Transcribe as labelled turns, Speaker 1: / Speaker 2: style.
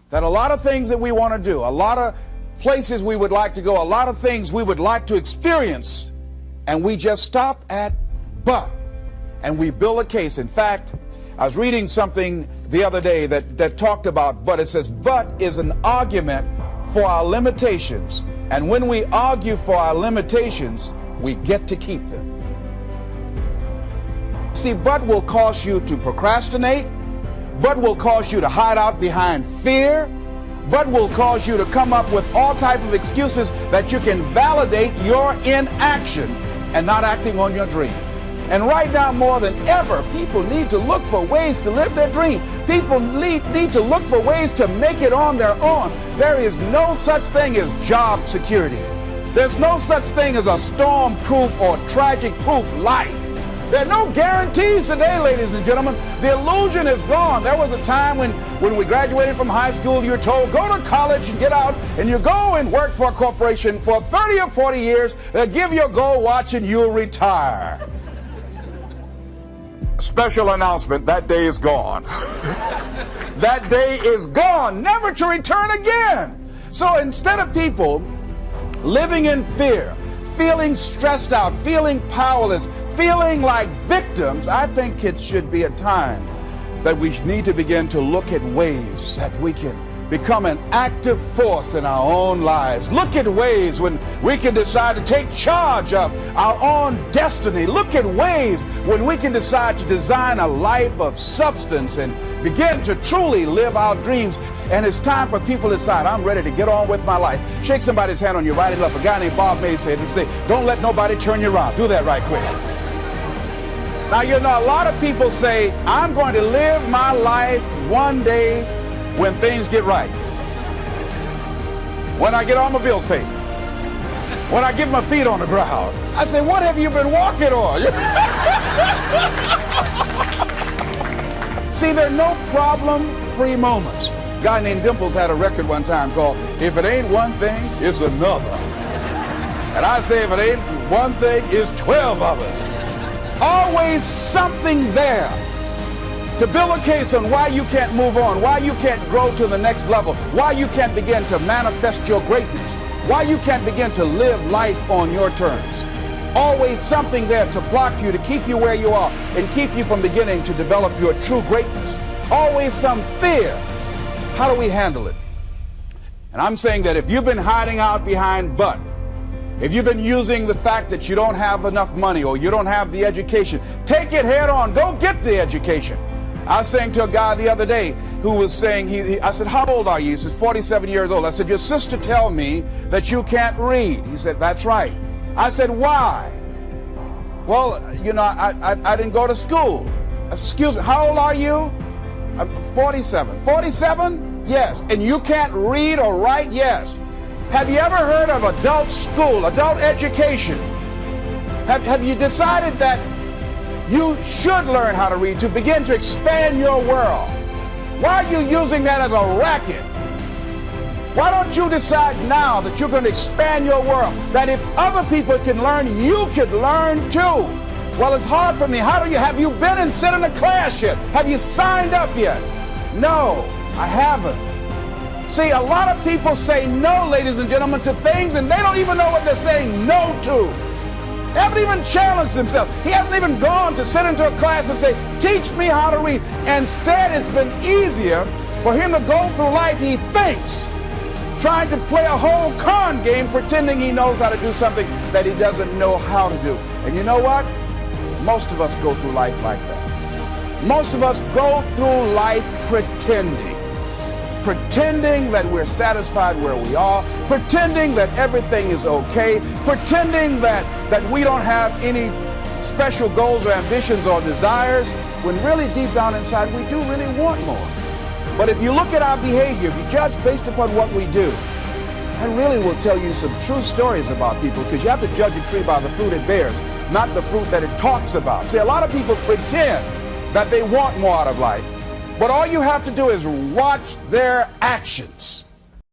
Speaker 1: that a lot of things that we want to do, a lot of places we would like to go, a lot of things we would like to experience, and we just stop at but, and we build a case. In fact, I was reading something the other day that talked about but. It says but is an argument for our limitations, and when we argue for our limitations, we get to keep them. See, but will cause you to procrastinate, but will cause you to hide out behind fear, but will cause you to come up with all type of excuses that you can validate your inaction and not acting on your dream. And right now, more than ever, people need to look for ways to live their dream. People need to look for ways to make it on their own. There is no such thing as job security. There's no such thing as a storm-proof or tragic-proof life. There are no guarantees today, ladies and gentlemen. The illusion is gone. There was a time when we graduated from high school, you were told, go to college and get out, and you go and work for a corporation for 30 or 40 years. They'll give you a gold watch and you'll retire. Special announcement, that day is gone. That day is gone, never to return again. So instead of people living in fear, feeling stressed out, feeling powerless, feeling like victims, I think it should be a time that we need to begin to look at ways that we can become an active force in our own lives. Look at ways when we can decide to take charge of our own destiny. Look at ways when we can decide to design a life of substance and begin to truly live our dreams. And it's time for people to decide, I'm ready to get on with my life. Shake somebody's hand on your right and left. A guy named Bob May said to say, don't let nobody turn you around. Do that right quick. Now, you know, a lot of people say, I'm going to live my life one day when things get right. When I get all my bills paid. When I get my feet on the ground. I say, what have you been walking on? See, there are no problem-free moments. A guy named Dimples had a record one time called, If It Ain't One Thing, It's Another. And I say, if it ain't one thing, it's 12 others. Always something there to build a case on why you can't move on, why you can't grow to the next level, why you can't begin to manifest your greatness, why you can't begin to live life on your terms. Always something there to block you, to keep you where you are, and keep you from beginning to develop your true greatness. Always some fear. How do we handle it? And I'm saying that if you've been hiding out behind but, if you've been using the fact that you don't have enough money or you don't have the education, take it head on. Go get the education. I was saying to a guy the other day who was saying, I said, how old are you? He says, 47 years old. I said, your sister tell me that you can't read. He said, that's right. I said, why? Well, you know, I didn't go to school. Excuse me, how old are you? I'm 47. 47? Yes. And you can't read or write? Yes. Have you ever heard of adult school, adult education? Have you decided that you should learn how to read to begin to expand your world? Why are you using that as a racket? Why don't you decide now that you're going to expand your world? That if other people can learn, you could learn too. Well, it's hard for me. Have you been and sit in a class yet? Have you signed up yet? No, I haven't. See, a lot of people say no, ladies and gentlemen, to things, and they don't even know what they're saying no to. They haven't even challenged themselves. He hasn't even gone to sit into a class and say, teach me how to read. Instead, it's been easier for him to go through life, he thinks, trying to play a whole con game, pretending he knows how to do something that he doesn't know how to do. And you know what? Most of us go through life like that. Most of us go through life pretending that we're satisfied where we are, pretending that everything is okay, pretending that we don't have any special goals or ambitions or desires, when really deep down inside we do really want more. But if you look at our behavior, if you judge based upon what we do, that really will tell you some true stories about people, because you have to judge a tree by the fruit it bears, not the fruit that it talks about. See, a lot of people pretend that they want more out of life, but all you have to do is watch their actions.